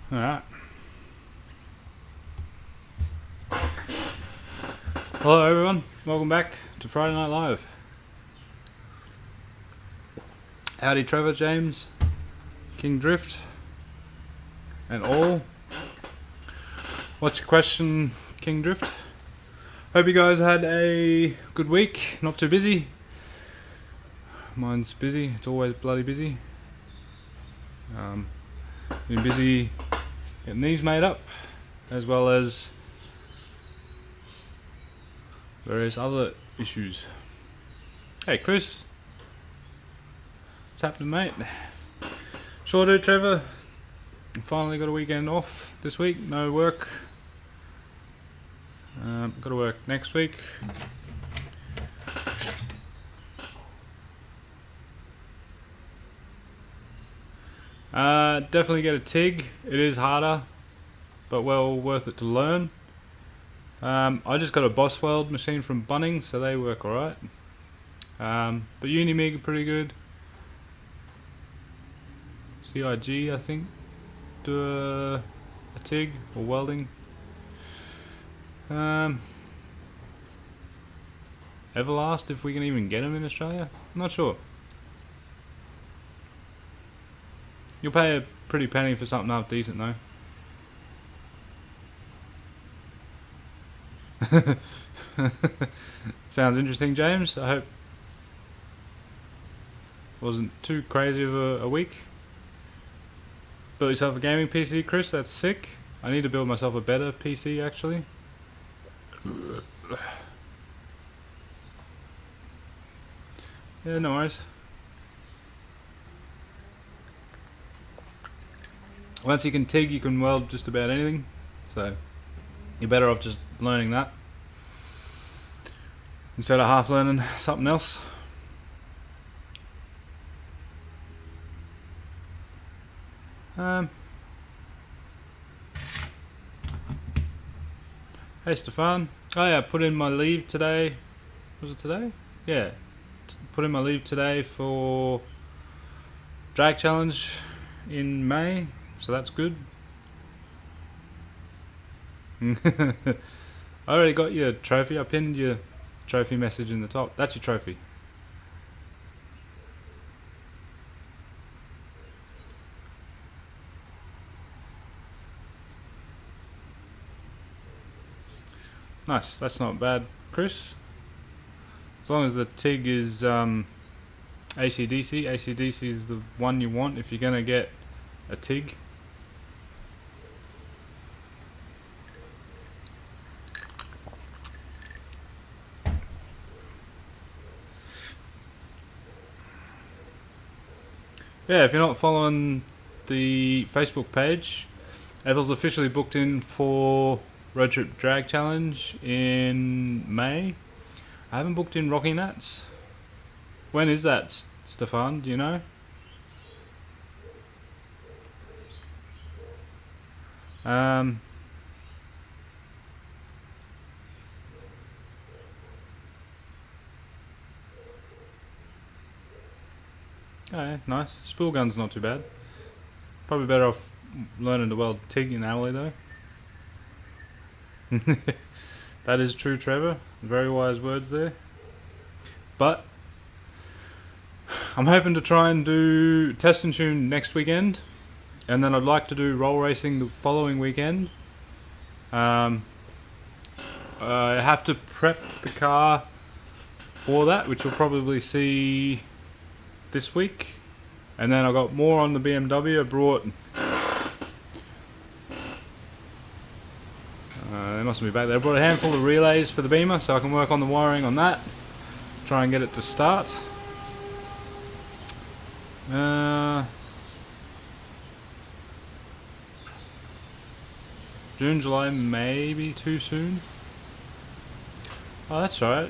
Alright. Hello everyone, welcome back to Friday Night Live. Howdy Trevor, James, King Drift, and all. What's your question, King Drift? Hope you guys had a good week, not too busy. Mine's busy, it's always bloody busy. Been busy getting these made up, as well as various other issues. Hey Chris, what's happening mate? Sure do Trevor, finally got a weekend off this week, no work. Got to work next week. Definitely get a TIG. It is harder, but well worth it to learn. I just got a Boss Weld machine from Bunnings, so they work alright. But Unimig are pretty good. CIG, I think, do a TIG or welding. Everlast, if we can even get them in Australia. I'm not sure. You'll pay a pretty penny for something half decent though. Sounds interesting, James. I hope it wasn't too crazy of a week. Built yourself a gaming PC, Chris, that's sick. I need to build myself a better PC actually. Yeah, no worries. Once you can TIG, you can weld just about anything, so you're better off just learning that instead of half learning something else. Hey Stefan. Oh yeah, put in my leave today. Was it today? Yeah. Put in my leave today for Drag Challenge in May. So that's good. I already got your trophy. I pinned your trophy message in the top. That's your trophy. Nice. That's not bad, Chris. As long as the TIG is AC/DC. AC/DC is the one you want if you're going to get a TIG. Yeah, if you're not following the Facebook page, Ethel's officially booked in for Road Trip Drag Challenge in May. I haven't booked in Rocky Nats. When is that, Stefan? Do you know? Okay, nice. Spool gun's not too bad. Probably better off learning to weld TIG in alley though. That is true, Trevor. Very wise words there. But I'm hoping to try and do test and tune next weekend, and then I'd like to do roll racing the following weekend. I have to prep the car for that, which you'll probably see this week, and then I got more on the BMW. I brought they mustn't be back there. I brought a handful of relays for the Beamer so I can work on the wiring on that, try and get it to start. June, July, maybe too soon. Oh, that's right.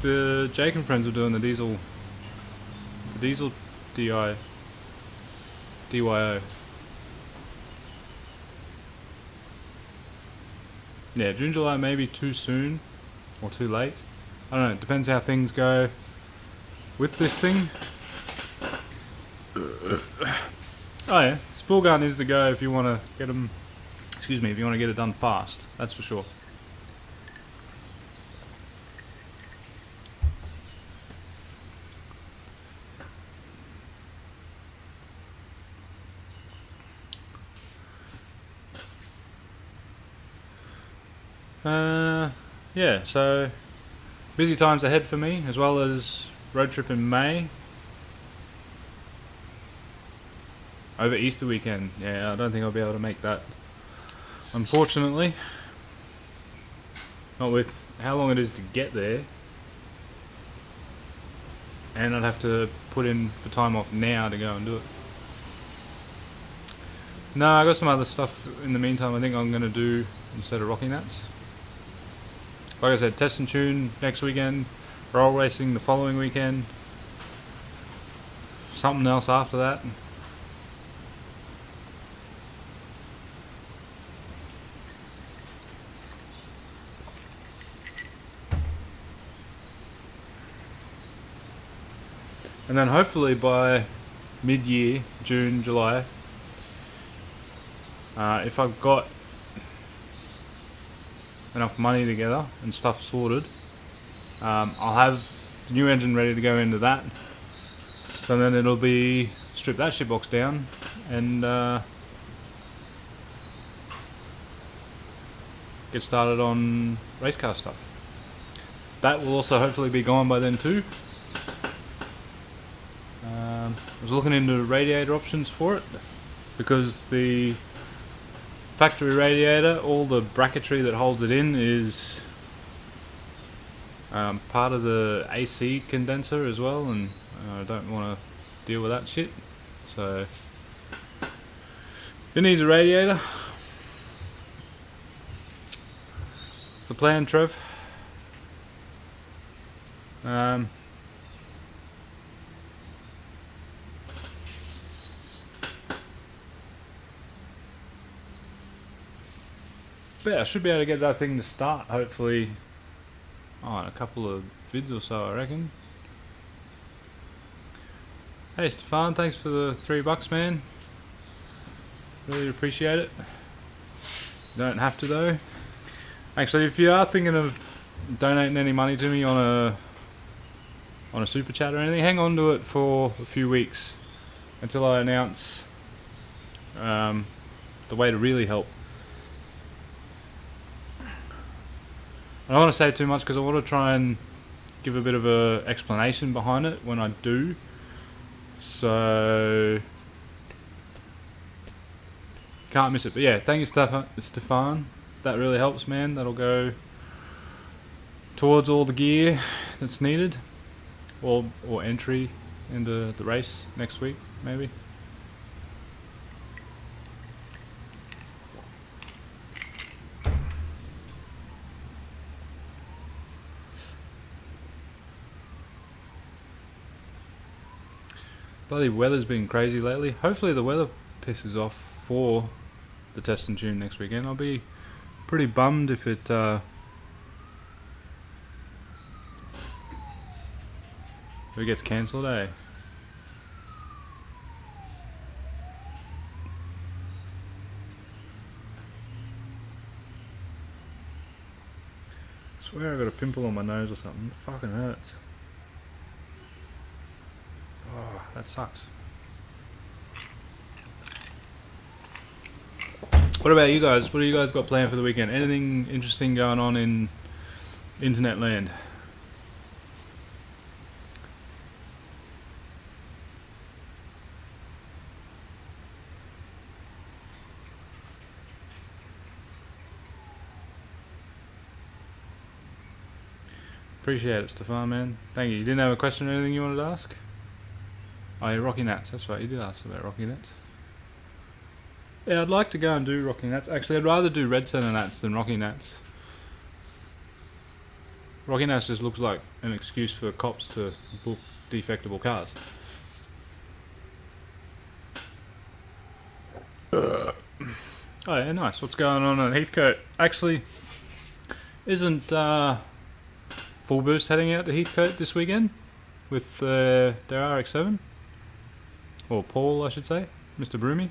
The Jake and friends are doing the diesel DYO. Yeah, June, July, maybe too soon or too late. I don't know. It depends how things go with this thing. Oh yeah, spool gun is the go if you want to get them. Excuse me, if you want to get it done fast. That's for sure. Yeah, so busy times ahead for me, as well as road trip in May over Easter weekend. Yeah, I don't think I'll be able to make that, unfortunately. Not with how long it is to get there, and I'd have to put in for time off now to go and do it. No, I got some other stuff in the meantime I think I'm going to do instead of Rocky Nats. Like I said, test and tune next weekend, roll racing the following weekend, something else after that. And then hopefully by mid-year, June, July, if I've got enough money together and stuff sorted, I'll have the new engine ready to go into that. So then it'll be strip that shitbox down and get started on race car stuff. That will also hopefully be gone by then too. I was looking into radiator options for it because the factory radiator, all the bracketry that holds it in is part of the AC condenser as well, and I don't want to deal with that shit, so it needs a radiator. It's the plan, Trev. But yeah, I should be able to get that thing to start, hopefully, in a couple of vids or so, I reckon. Hey Stefan, thanks for the $3, man. Really appreciate it. Don't have to though. Actually, if you are thinking of donating any money to me on a super chat or anything, hang on to it for a few weeks until I announce the way to really help. I don't want to say too much because I want to try and give a bit of a explanation behind it when I do. So can't miss it. But yeah, thank you, Stefan. That really helps, man. That'll go towards all the gear that's needed, or entry into the race next week, maybe. Bloody weather's been crazy lately. Hopefully the weather pisses off for the test and tune next weekend. I'll be pretty bummed if it gets cancelled, eh? I swear I got a pimple on my nose or something. It fucking hurts. Oh, that sucks. What about you guys? What do you guys got planned for the weekend? Anything interesting going on in internet land? Appreciate it, Stefan, man. Thank you. You didn't have a question or anything you wanted to ask? Oh, yeah, Rocky Nats. That's right. You did ask about Rocky Nats. Yeah, I'd like to go and do Rocky Nats. Actually, I'd rather do Red Center Nats than Rocky Nats. Rocky Nats just looks like an excuse for cops to book defectable cars. Oh yeah, nice. What's going on at Heathcote? Actually, isn't Full Boost heading out to Heathcote this weekend with their RX-7? Or Paul, I should say. Mr. Broomy.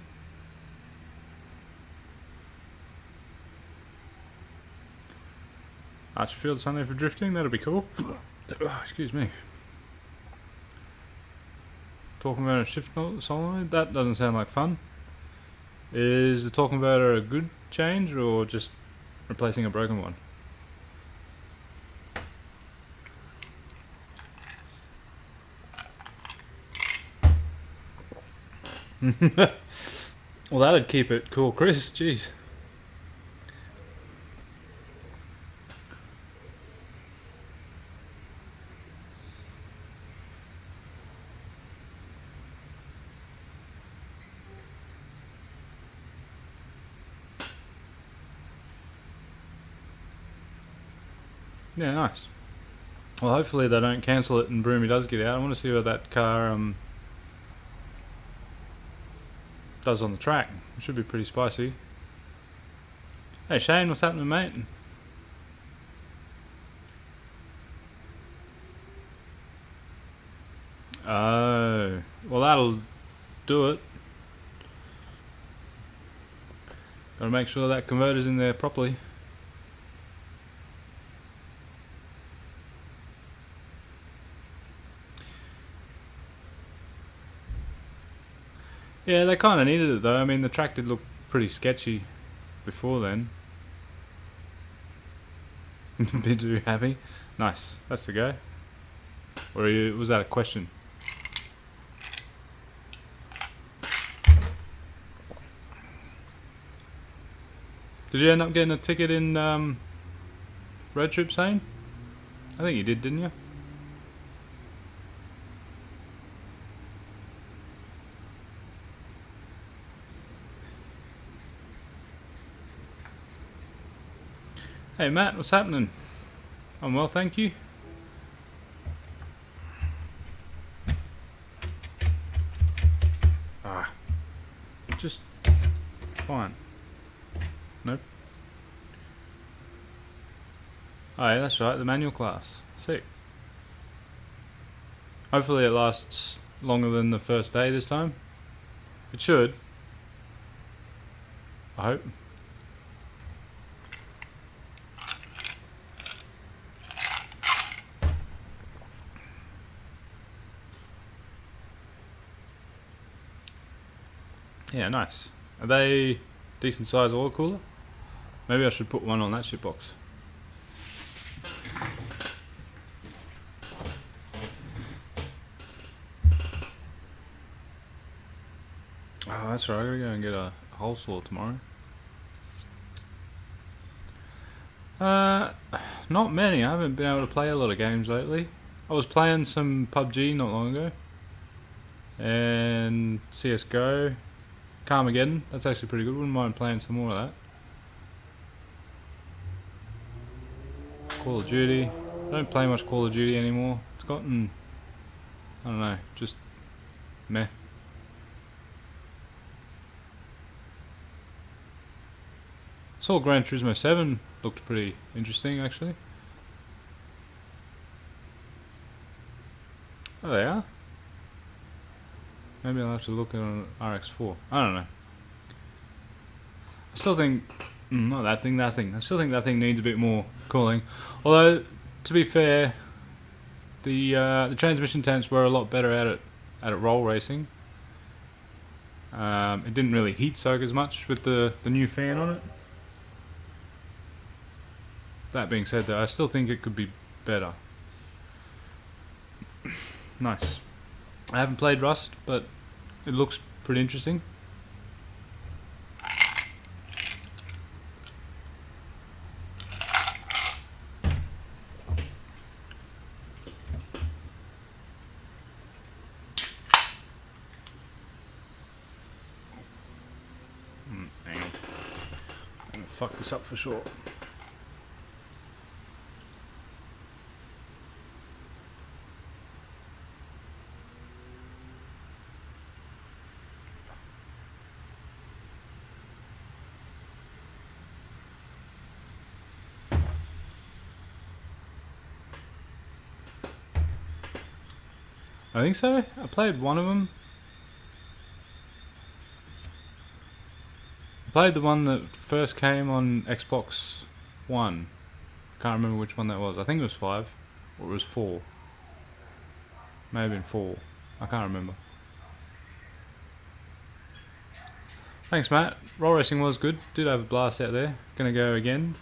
Archerfield Sunday for drifting, that'll be cool. Oh, excuse me. Talking about a shift solenoid, that doesn't sound like fun. Is the talking about a good change or just replacing a broken one? Well, that'd keep it cool, Chris. Jeez. Yeah, nice. Well, hopefully they don't cancel it and Broomy does get out. I want to see what that car does on the track. It should be pretty spicy. Hey Shane, what's happening, mate? Oh, well that'll do it. Gotta make sure that converter's in there properly. Yeah, they kind of needed it though. I mean, the track did look pretty sketchy before then. Be too happy. Nice. That's the go. Or was that a question? Did you end up getting a ticket in Road Trip, Shane? I think you did, didn't you? Hey Matt, what's happening? I'm well, thank you. Just fine. Nope. Oh yeah, that's right, the manual class. Sick. Hopefully it lasts longer than the first day this time. It should. I hope. Yeah, nice. Are they decent size oil cooler? Maybe I should put one on that shitbox. Oh, that's right. I gotta go and get a hole saw tomorrow. Not many. I haven't been able to play a lot of games lately. I was playing some PUBG not long ago. And CSGO. Carmageddon, that's actually pretty good. Wouldn't mind playing some more of that. Call of Duty. I don't play much Call of Duty anymore. It's gotten, I don't know, just meh. Saw Gran Turismo 7 looked pretty interesting actually. Oh, they are? Maybe I'll have to look at an RX4. I don't know. I still think... not that thing, that thing. I still think that thing needs a bit more cooling. Although, to be fair, the transmission temps were a lot better at it roll racing. It didn't really heat soak as much with the new fan on it. That being said though, I still think it could be better. Nice. I haven't played Rust, but it looks pretty interesting. Hang on. I'm gonna fuck this up for sure. I think so. I played one of them. Played the one that first came on Xbox One. Can't remember which one that was. I think it was 5, or it was 4. May have been 4. I can't remember. Thanks, Matt. Roll racing was good. Did have a blast out there. Gonna go again.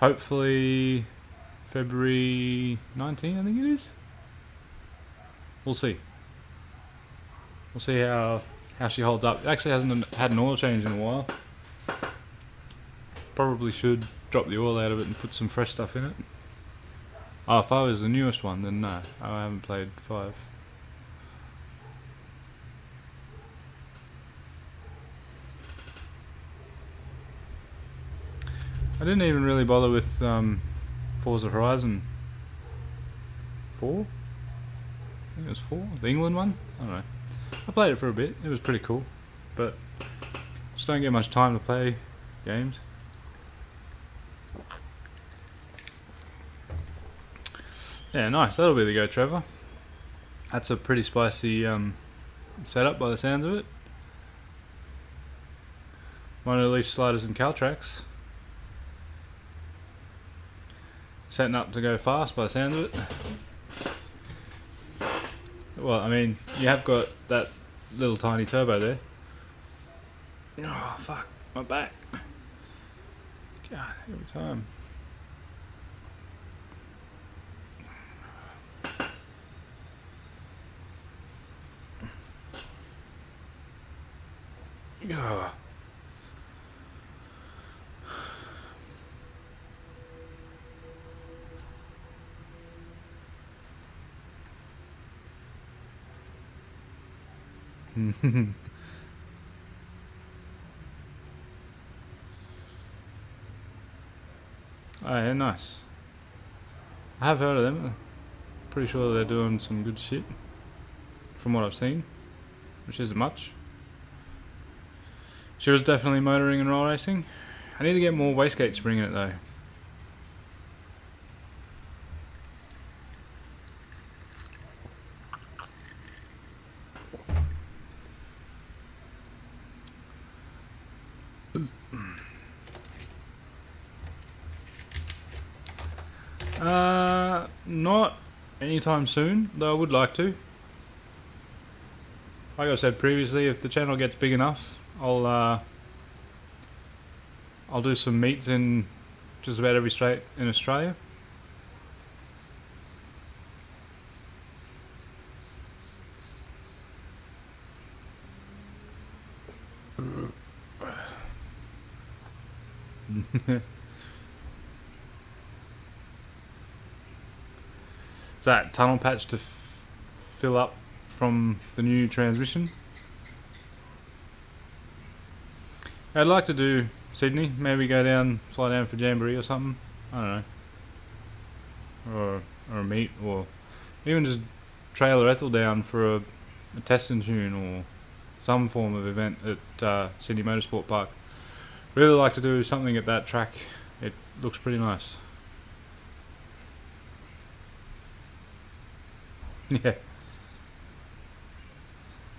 Hopefully February 19, I think it is. We'll see. We'll see how she holds up. It actually hasn't had an oil change in a while. Probably should drop the oil out of it and put some fresh stuff in it. Oh, if I was the newest one, then no. I haven't played 5. I didn't even really bother with Forza Horizon 4? I think it was 4? The England one? I don't know. I played it for a bit. It was pretty cool. But just don't get much time to play games. Yeah, nice. That'll be the go, Trevor. That's a pretty spicy setup by the sounds of it. Monoleaf sliders and Caltrax. Setting up to go fast by the sounds of it. Well, I mean, you have got that little tiny turbo there. Oh, fuck. My back. God, every time. Oh. Oh yeah, nice. I have heard of them. Pretty sure they're doing some good shit from what I've seen, which isn't much. She was definitely motoring and roll racing. I need to get more wastegate spring in it though. Not anytime soon, though I would like to. Like I said previously, if the channel gets big enough, I'll do some meets in just about every state in Australia. Is that tunnel patch to fill up from the new transmission? I'd like to do Sydney, maybe go down, fly down for Jamboree or something. I don't know. Or a meet, or even just trailer Ethel down for a test and tune or some form of event at Sydney Motorsport Park. Really like to do something at that track. It looks pretty nice. Yeah.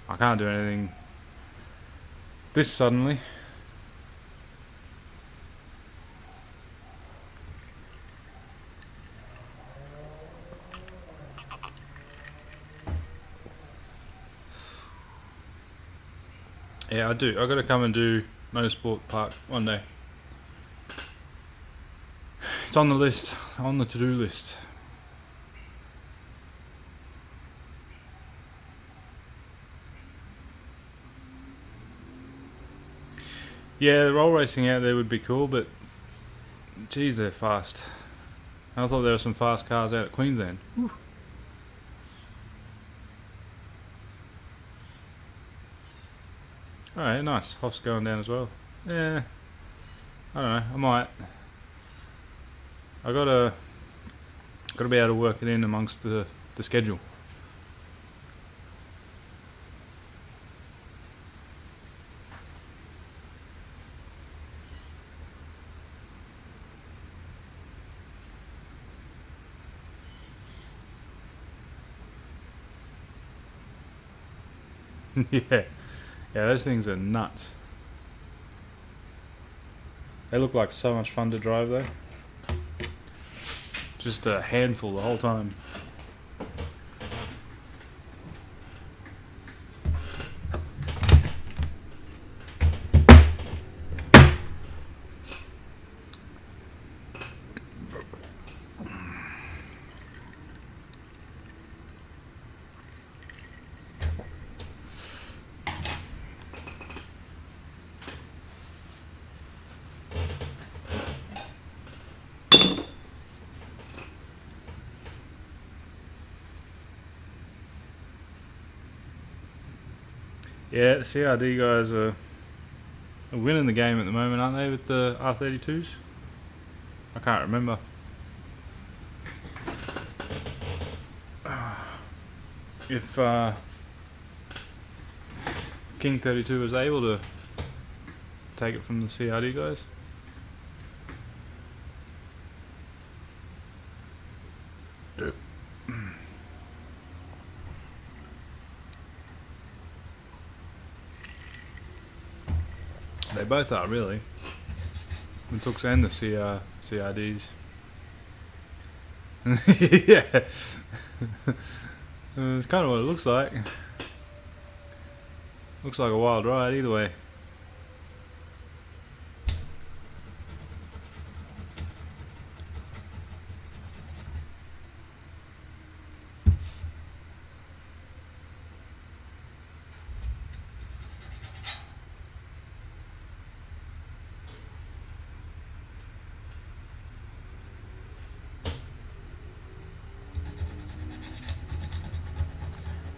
I can't do anything this suddenly. Yeah, I do. I gotta come and do Motorsport Park one day. It's on the list, on the to-do list. Yeah, the roll racing out there would be cool, but geez, they're fast. I thought there were some fast cars out at Queensland. Whew. Alright, nice. Hoff's going down as well. Yeah, I don't know. I might. I gotta be able to work it in amongst the schedule. Yeah, those things are nuts. They look like so much fun to drive though. Just a handful the whole time. Yeah, the CRD guys are winning the game at the moment, aren't they, with the R32s? I can't remember. If King 32 was able to take it from the CRD guys. They both are, really. The Tooks and the CRDs. Yeah. It's kind of what it looks like. Looks like a wild ride either way.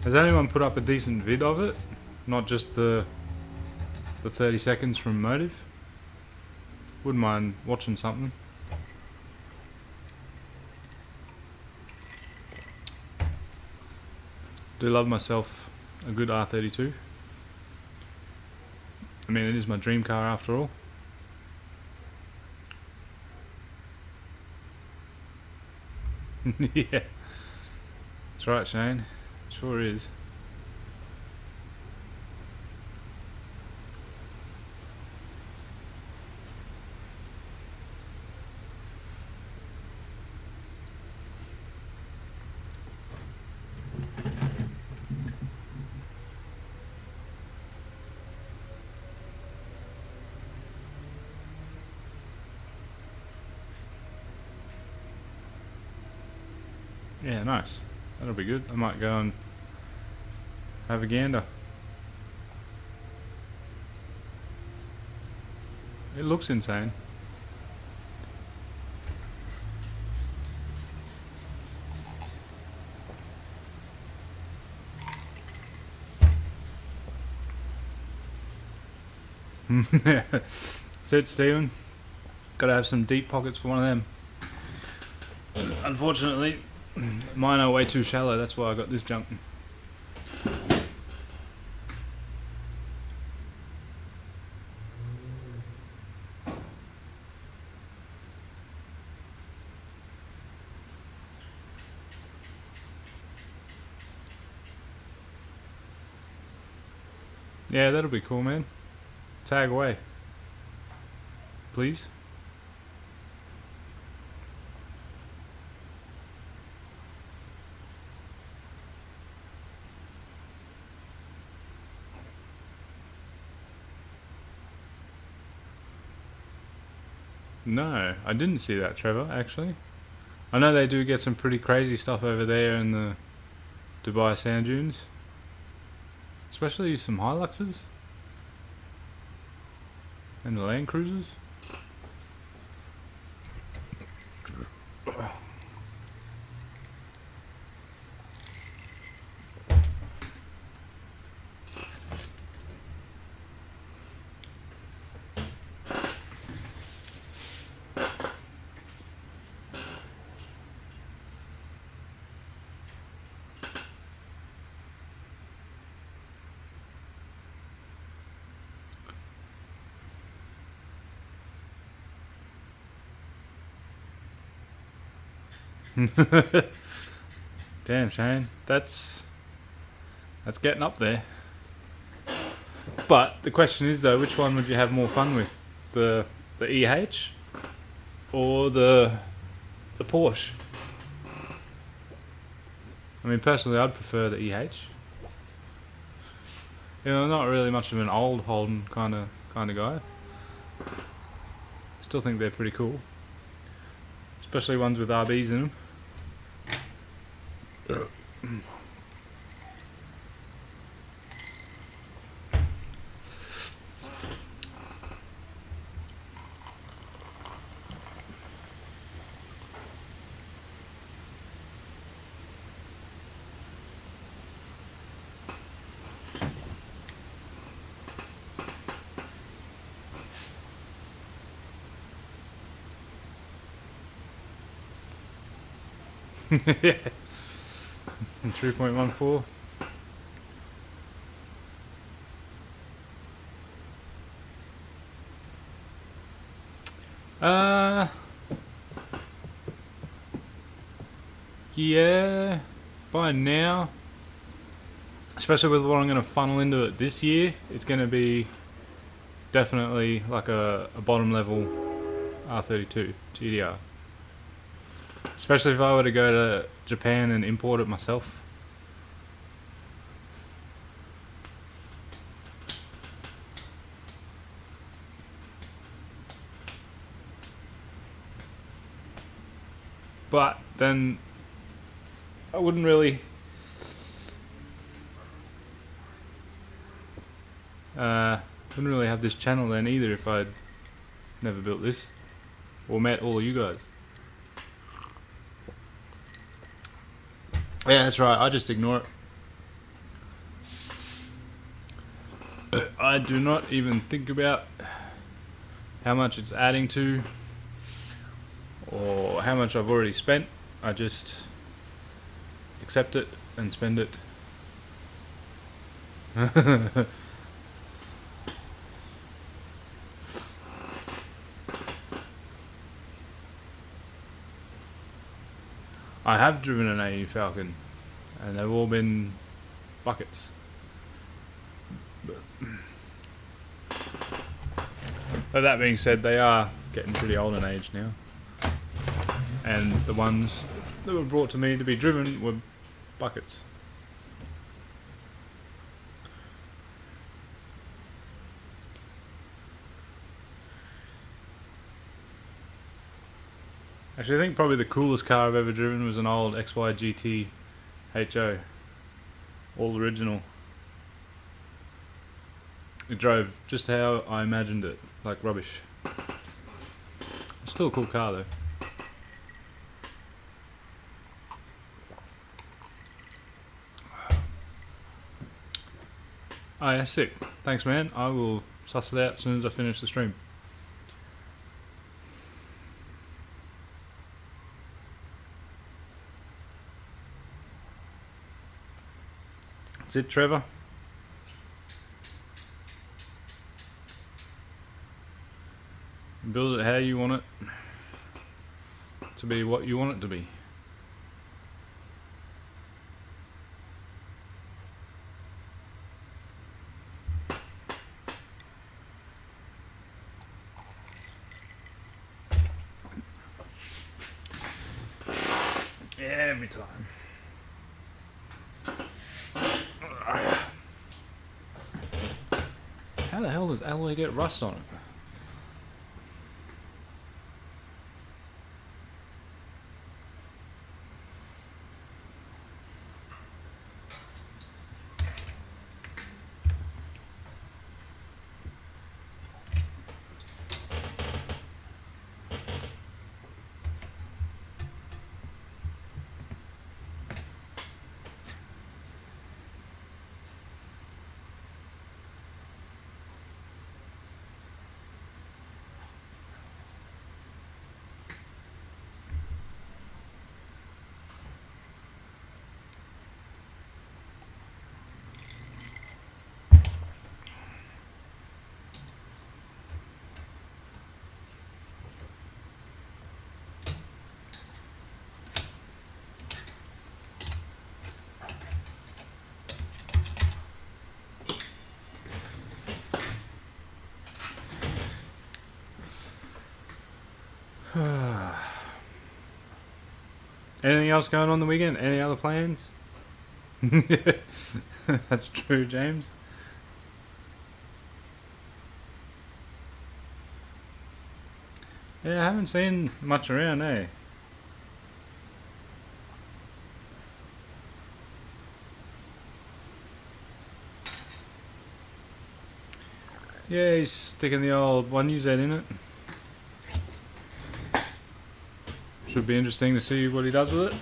Has anyone put up a decent vid of it? Not just the 30 seconds from Motive? Wouldn't mind watching something. Do love myself a good R32. I mean, it is my dream car after all. Yeah. That's right, Shane. Sure is. Yeah, nice. That'll be good. I might go and have a gander. It looks insane. That's it, Stephen. Gotta have some deep pockets for one of them. Unfortunately, mine are way too shallow, that's why I got this junk. Yeah, that'll be cool, man. Tag away. Please. No, I didn't see that, Trevor, actually. I know they do get some pretty crazy stuff over there in the Dubai sand dunes. Especially some Hiluxes. And the Land Cruisers. Damn, Shane, that's getting up there. But the question is though, which one would you have more fun with? The the EH or the Porsche. I mean, personally, I'd prefer the EH. You know, I'm not really much of an old Holden kind of guy. Still think they're pretty cool, especially ones with RBs in them. Yeah. 3.14. Yeah, by now, especially with what I'm going to funnel into it this year, it's going to be definitely like a bottom level R32 GDR. Especially if I were to go to Japan and import it myself. But then I wouldn't really have this channel then either if I'd never built this or met all of you guys. Yeah, that's right, I just ignore it. I do not even think about how much it's adding to or how much I've already spent. I just accept it and spend it. I have driven an AE Falcon and they've all been buckets. But that being said, they are getting pretty old in age now. And the ones that were brought to me to be driven were buckets. Actually, I think probably the coolest car I've ever driven was an old XY GT HO. All original. It drove just how I imagined it, like rubbish. It's still a cool car though. Oh yeah, sick. Thanks man, I will suss it out as soon as I finish the stream. That's it, Trevor. Build it how you want it to be what you want it to be. Every time. How the hell does alloy get rust on it? Anything else going on the weekend? Any other plans? That's true, James. Yeah, I haven't seen much around, eh? Yeah, he's sticking the old 1UZ in it. Should be interesting to see what he does with it.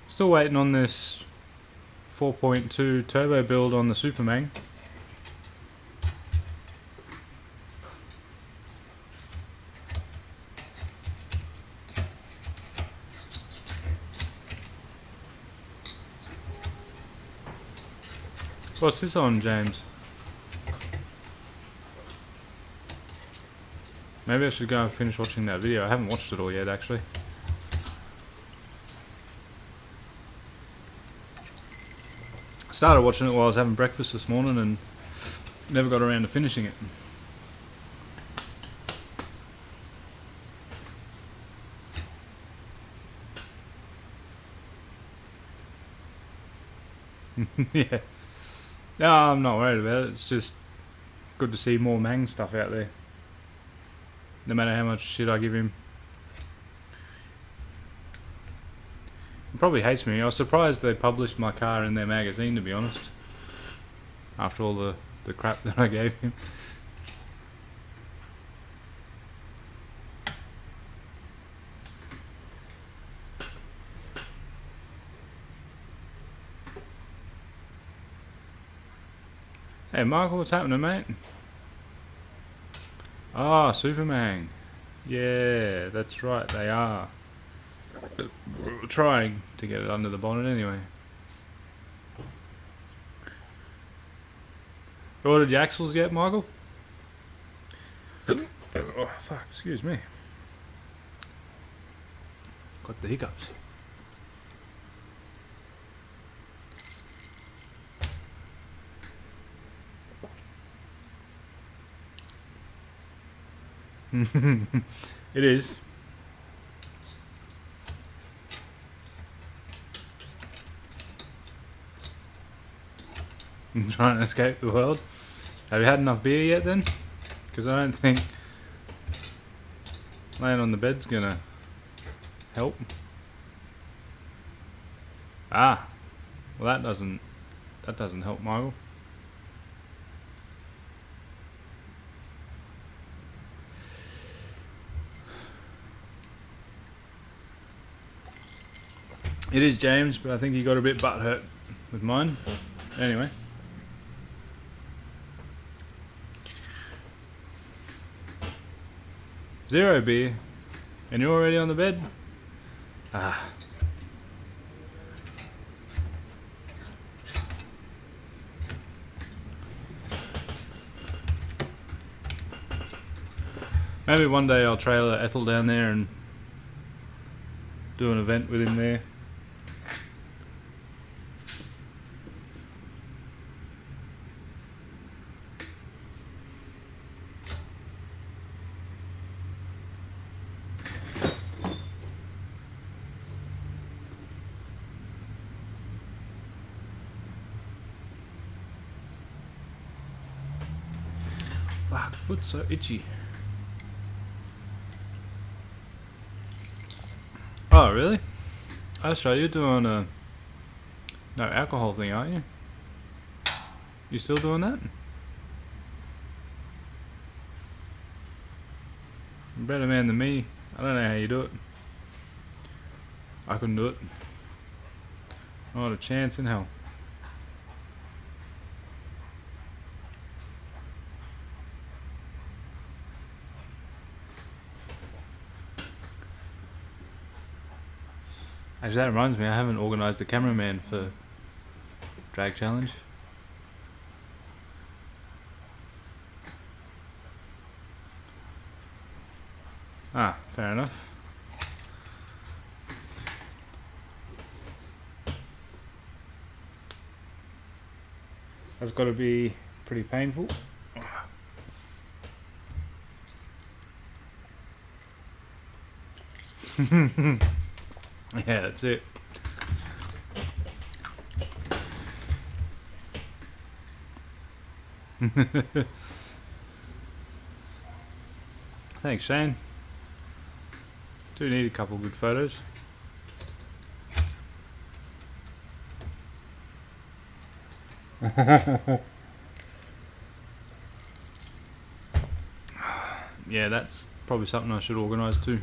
Still waiting on this 4.2 turbo build on the Superman. What's this on, James? Maybe I should go and finish watching that video. I haven't watched it all yet, actually. Started watching it while I was having breakfast this morning and never got around to finishing it. Yeah. No, I'm not worried about it. It's just good to see more Mang stuff out there. No matter how much shit I give him. He probably hates me. I was surprised they published my car in their magazine, to be honest. After all the crap that I gave him. Hey Michael, what's happening, mate? Ah, Superman. Yeah, that's right, they are. Trying to get it under the bonnet anyway. Ordered your axles yet, Michael? Oh, fuck, excuse me. Got the hiccups. It is. I'm trying to escape the world. Have you had enough beer yet then? Because I don't think laying on the bed's gonna help. Ah, well that doesn't help, Michael. It is James, but I think he got a bit butthurt with mine. Anyway. Zero beer. And you're already on the bed? Ah. Maybe one day I'll trailer Ethel down there and do an event with him there. Fuck, foot's so itchy. Oh, really? Oh, so you're doing a no alcohol thing, aren't you? You still doing that? You're a better man than me. I don't know how you do it. I couldn't do it. Not a chance in hell. Actually, that reminds me, I haven't organised a cameraman for Drag Challenge. Ah, fair enough. That's got to be pretty painful. Yeah, that's it. Thanks, Shane. Do need a couple good photos. Yeah, that's probably something I should organise too.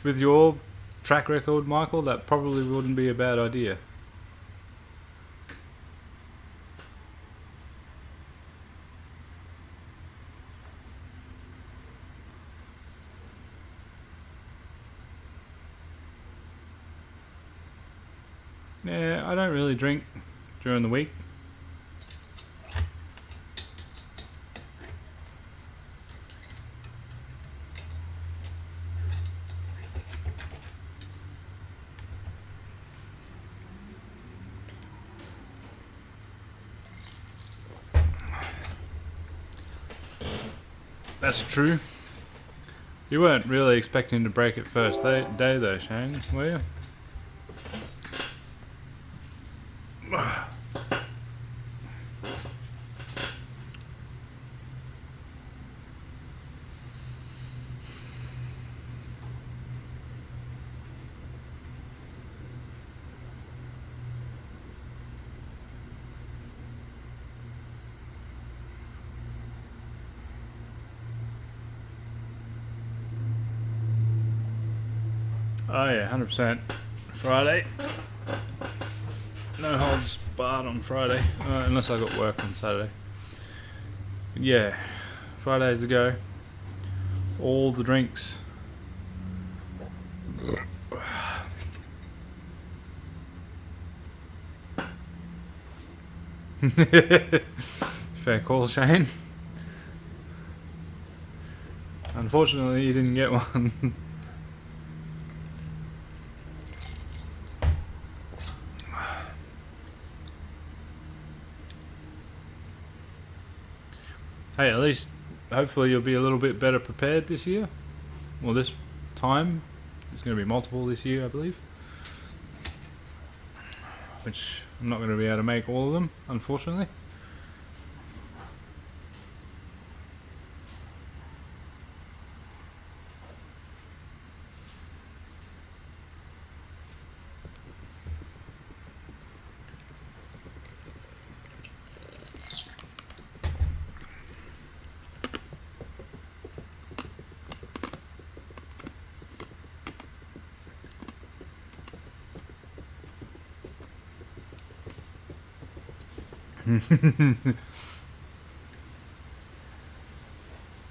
With your track record, Michael, that probably wouldn't be a bad idea. Yeah, I don't really drink during the week. That's true. You weren't really expecting to break it first day though, Shane, were you? Oh yeah, 100%. Friday. No holds barred on Friday, unless I got work on Saturday. But yeah, Friday's the go. All the drinks. Fair call, Shane. Unfortunately, you didn't get one. Hey, at least, hopefully you'll be a little bit better prepared this year. Well, this time. There's going to be multiple this year, I believe. Which I'm not going to be able to make all of them, unfortunately.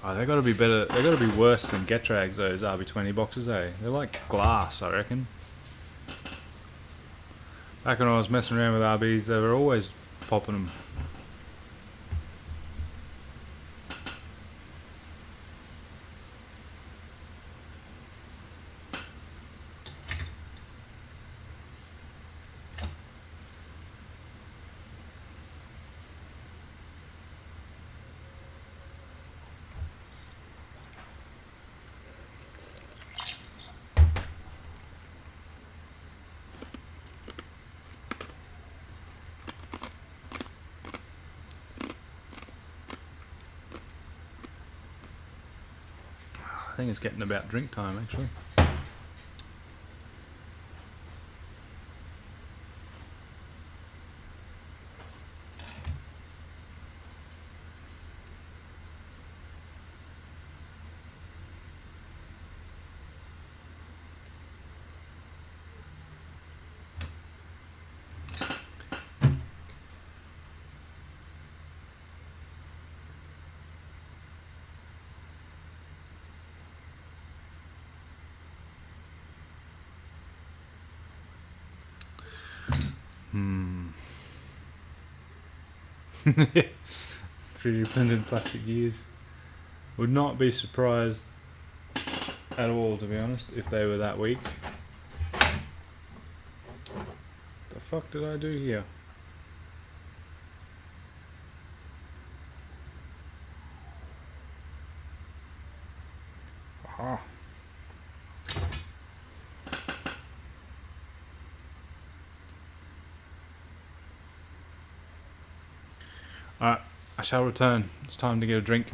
Oh, they got to be better. They got to be worse than Getrags. Those RB20 boxes, eh? They're like glass, I reckon. Back when I was messing around with RBs, they were always popping them. I think it's getting about drink time, actually. 3D printed plastic gears. Would not be surprised at all, to be honest, if they were that weak. The fuck did I do here? Aha. Alright, I shall return. It's time to get a drink.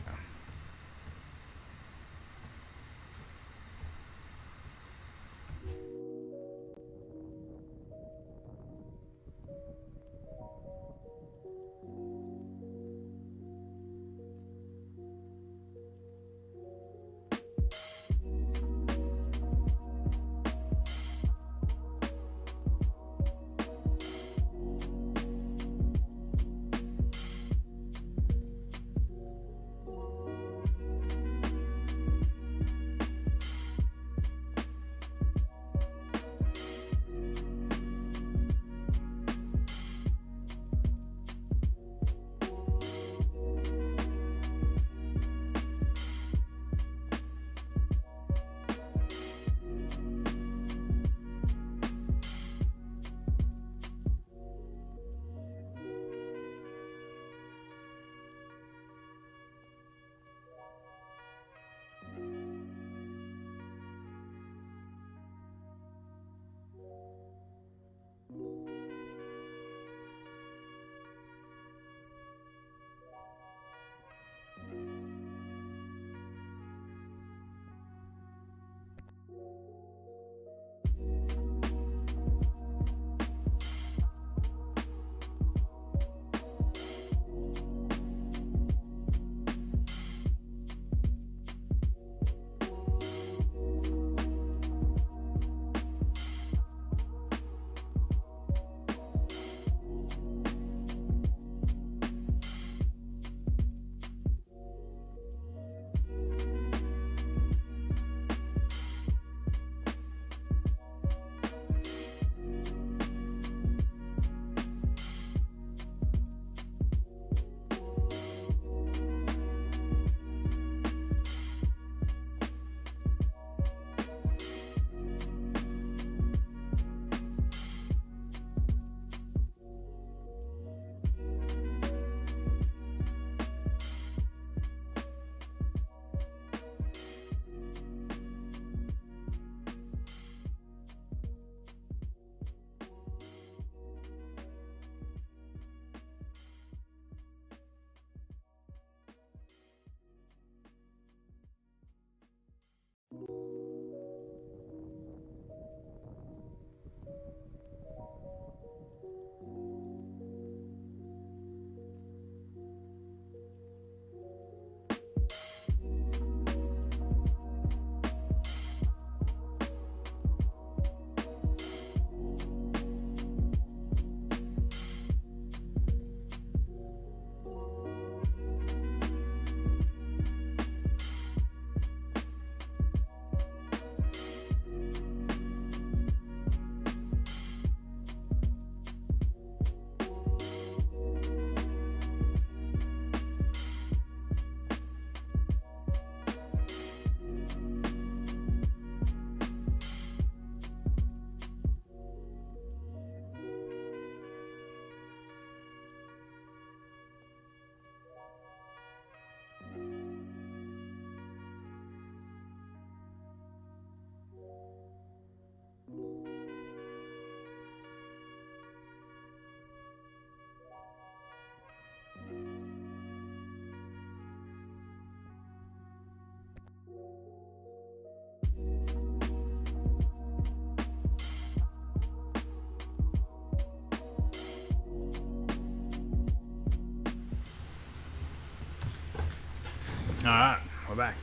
Alright, we're back.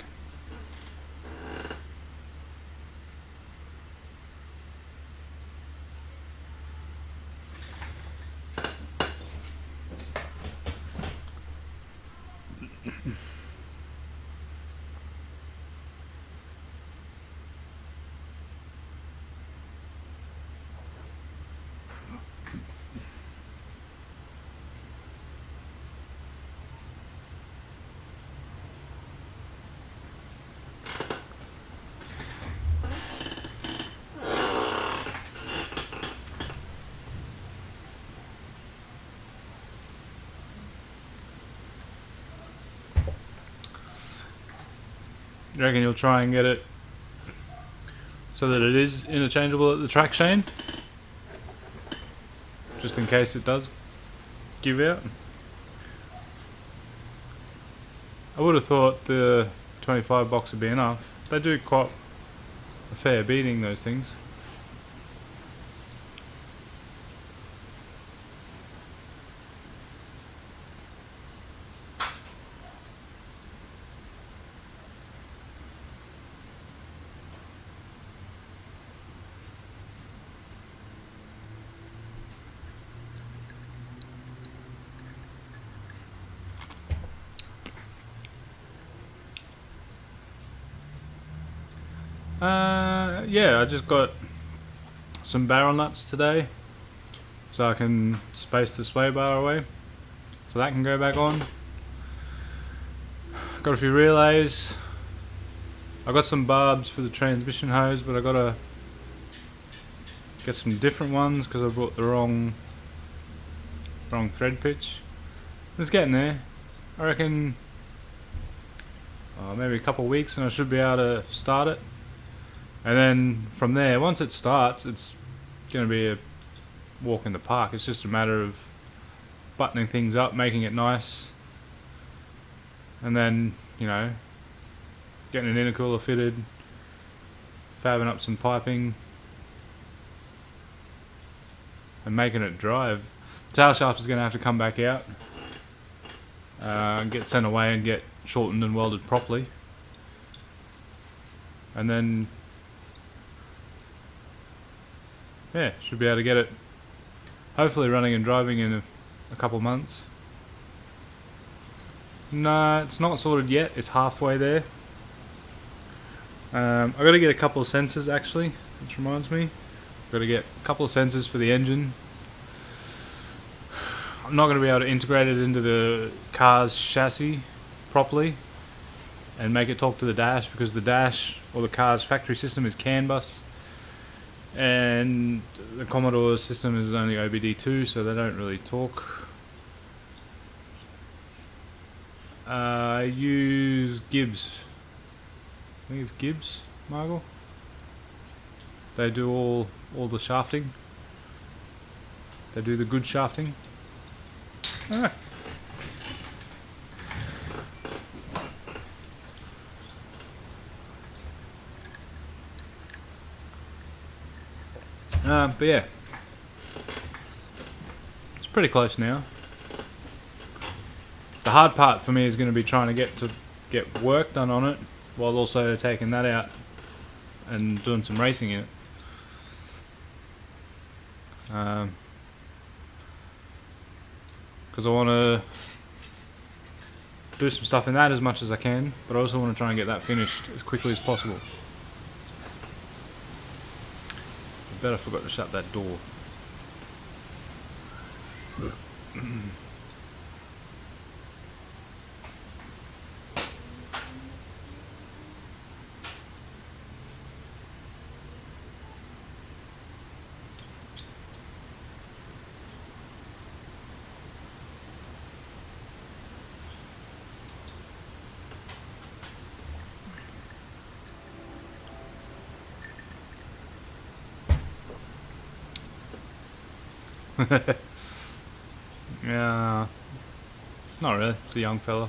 You reckon you'll try and get it so that it is interchangeable at the track chain? Just in case it does give out. I would have thought the 25 box would be enough. They do quite a fair beating, those things. Yeah, I just got some barrel nuts today, so I can space the sway bar away, so that can go back on. Got a few relays. I got some barbs for the transmission hose, but I gotta get some different ones because I brought the wrong thread pitch. It's getting there. I reckon maybe a couple of weeks and I should be able to start it. And then from there, once it starts, it's going to be a walk in the park. It's just a matter of buttoning things up, making it nice, and then, you know, getting an intercooler fitted, fabbing up some piping, and making it drive. The tail shaft is going to have to come back out, get sent away and get shortened and welded properly. And then, yeah, should be able to get it hopefully running and driving in a couple months. No, it's not sorted yet. It's halfway there. I've got to get a couple of sensors actually, which reminds me. I've got to get a couple of sensors for the engine. I'm not going to be able to integrate it into the car's chassis properly and make it talk to the dash, because the dash or the car's factory system is CAN bus and the Commodore system is only OBD2, so they don't really talk. I use Gibbs. I think it's Gibbs, Margot. They do all the shafting. They do the good shafting. Ah. But yeah, it's pretty close now. The hard part for me is going to be trying to get work done on it, while also taking that out and doing some racing in it. Because I want to do some stuff in that as much as I can, but I also want to try and get that finished as quickly as possible. I bet I forgot to shut that door. Yeah, not really. It's a young fella.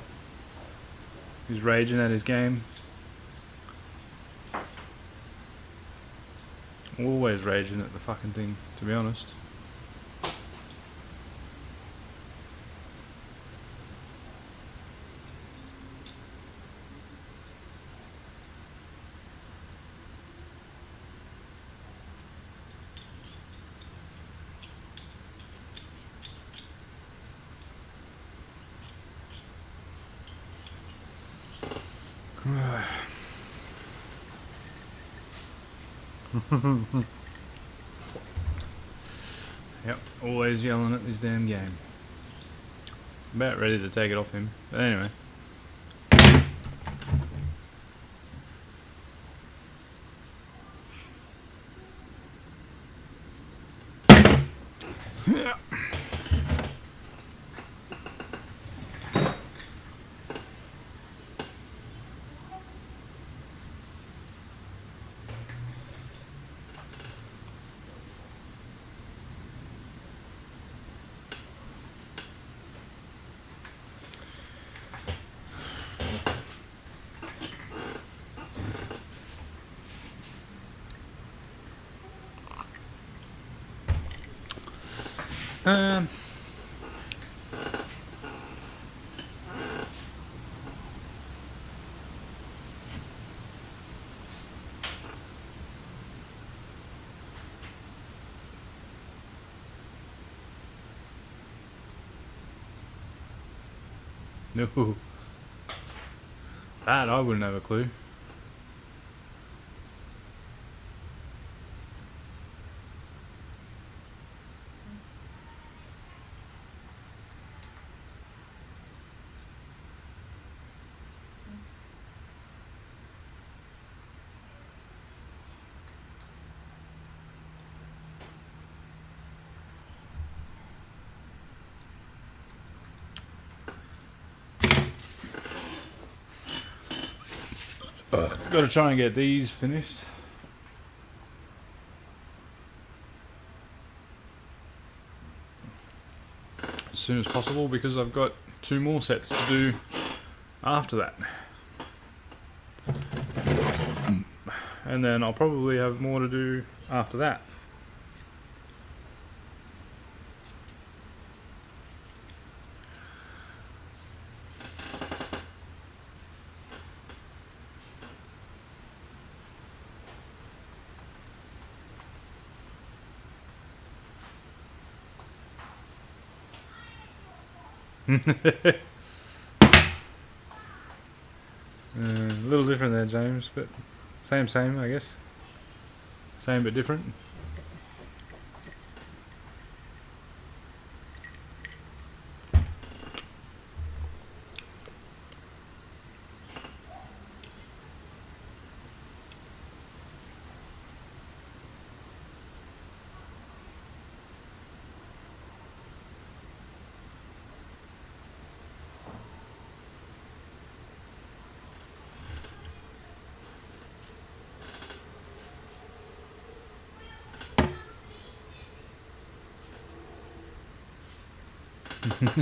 He's raging at his game. Always raging at the fucking thing, to be honest. Yep, always yelling at this damn game. About ready to take it off him, but anyway. Um, no. That I wouldn't have a clue. Got to try and get these finished. As soon as possible, because I've got 2 more sets to do after that. And then I'll probably have more to do after that. A little different there, James, but same, I guess. Same but different.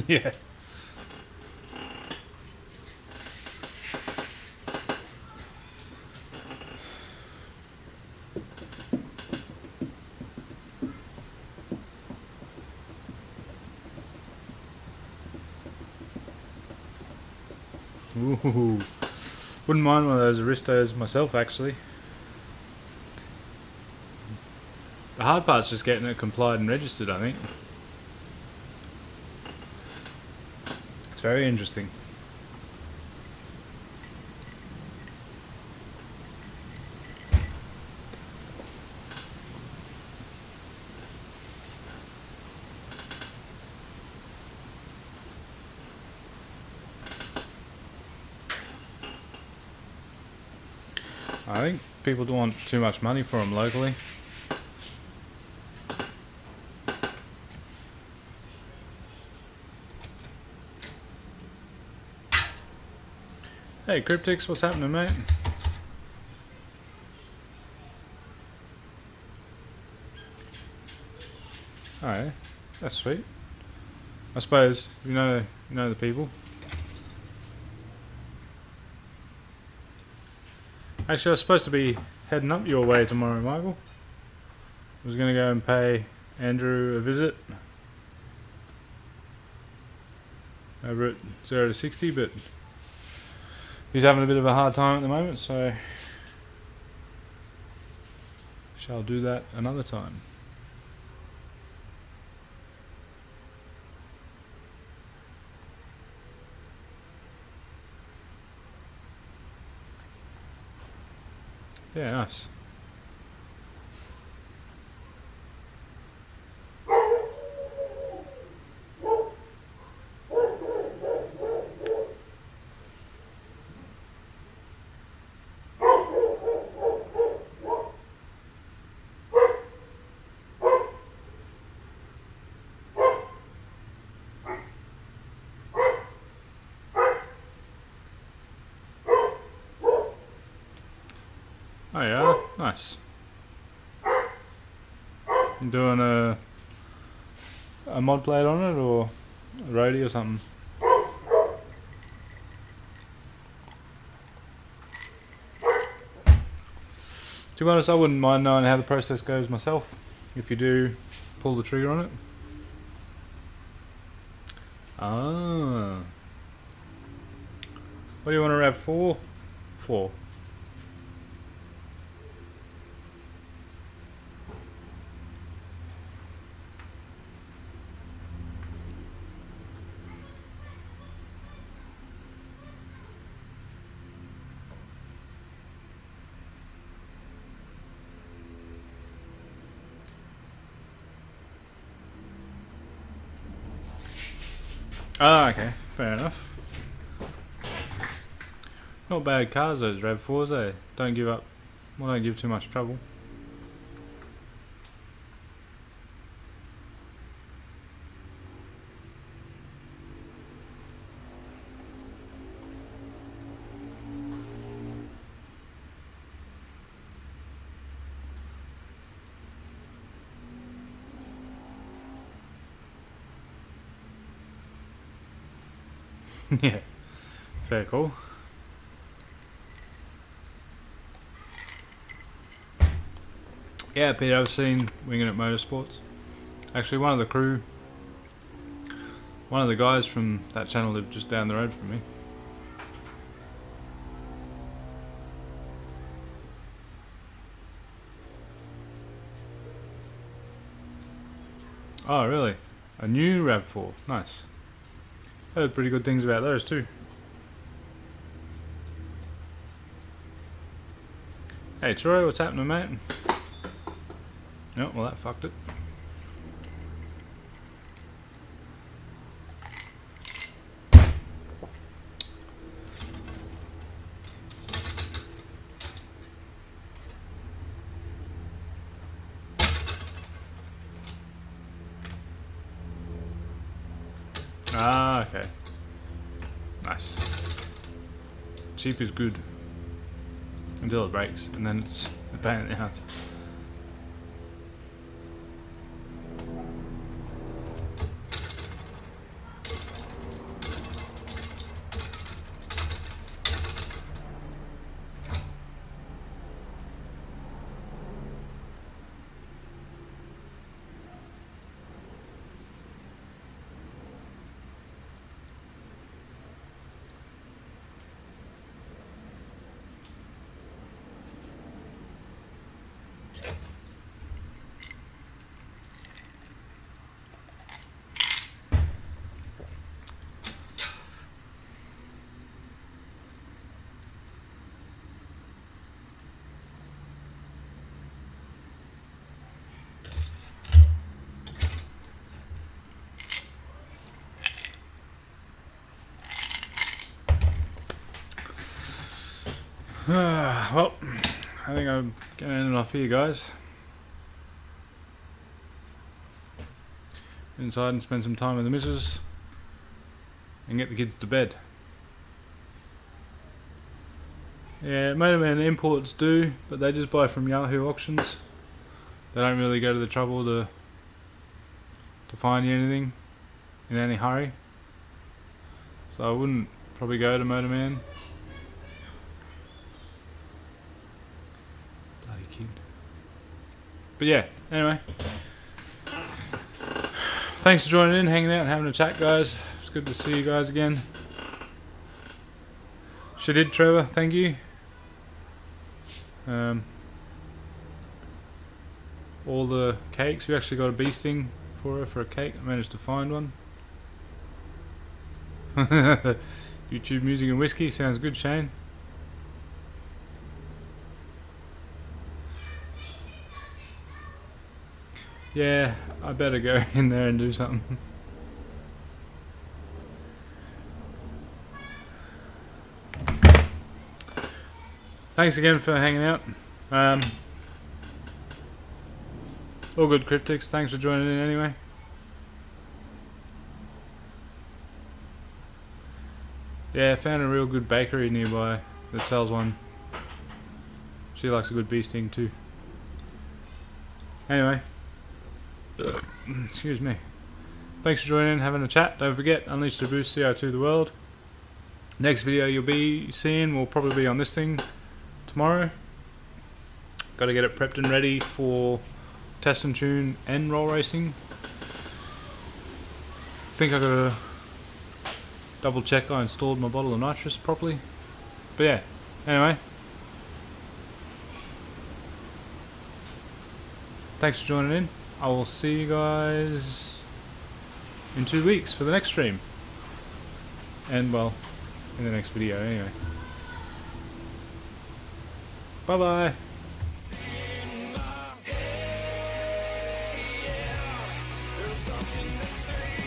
Yeah. Ooh. Wouldn't mind one of those aristos myself, actually. The hard part's just getting it complied and registered, I think. It's very interesting. I think people don't want too much money for them locally. Hey Cryptix, what's happening, mate? Oh yeah, that's sweet. I suppose you know the people. Actually, I was supposed to be heading up your way tomorrow, Michael. I was going to go and pay Andrew a visit over at 0 to 60, but he's having a bit of a hard time at the moment, so shall do that another time. Yeah, nice. Oh yeah, nice. You doing a mod plate on it, or a roadie or something? To be honest, I wouldn't mind knowing how the process goes myself, if you do pull the trigger on it. Ah. What do you want to rev for? 4. Ah, okay. Fair enough. Not bad cars, those RAV4s, eh? Don't give up. Well, don't give too much trouble. Yeah. Fair call. Yeah, Peter, I've seen Winging It Motorsports. Actually, one of the crew, one of the guys from that channel lived just down the road from me. Oh, really? A new RAV4. Nice. Heard pretty good things about those too. Hey, Troy, what's happening, mate? Oh, well, that fucked it. Ah, okay. Nice. Cheap is good. Until it breaks, and then it's a pain in the ass. Well, I think I'm going to end it off here, guys. Inside and spend some time with the missus and get the kids to bed. Yeah, Motorman imports do, but they just buy from Yahoo auctions. They don't really go to the trouble to find you anything in any hurry. So I wouldn't probably go to Motorman. Bloody kid. But yeah, anyway. Thanks for joining in, hanging out, and having a chat, guys. It's good to see you guys again. She did, Trevor. Thank you. All the cakes. We actually got a bee sting for her for a cake. I managed to find one. YouTube music and whiskey. Sounds good, Shane. Yeah, I better go in there and do something. Thanks again for hanging out. All good, Cryptics. Thanks for joining in anyway. Yeah, found a real good bakery nearby that sells one. She likes a good bee sting too. Anyway. Excuse me. Thanks for joining in, having a chat. Don't forget, unleash the boost, CO2 the world. Next video you'll be seeing will probably be on this thing tomorrow. Got to get it prepped and ready for test and tune and roll racing. I think I got double check I installed my bottle of nitrous properly. But yeah, anyway. Thanks for joining in. I will see you guys in 2 weeks for the next stream. And well, in the next video anyway. Bye bye. Something that says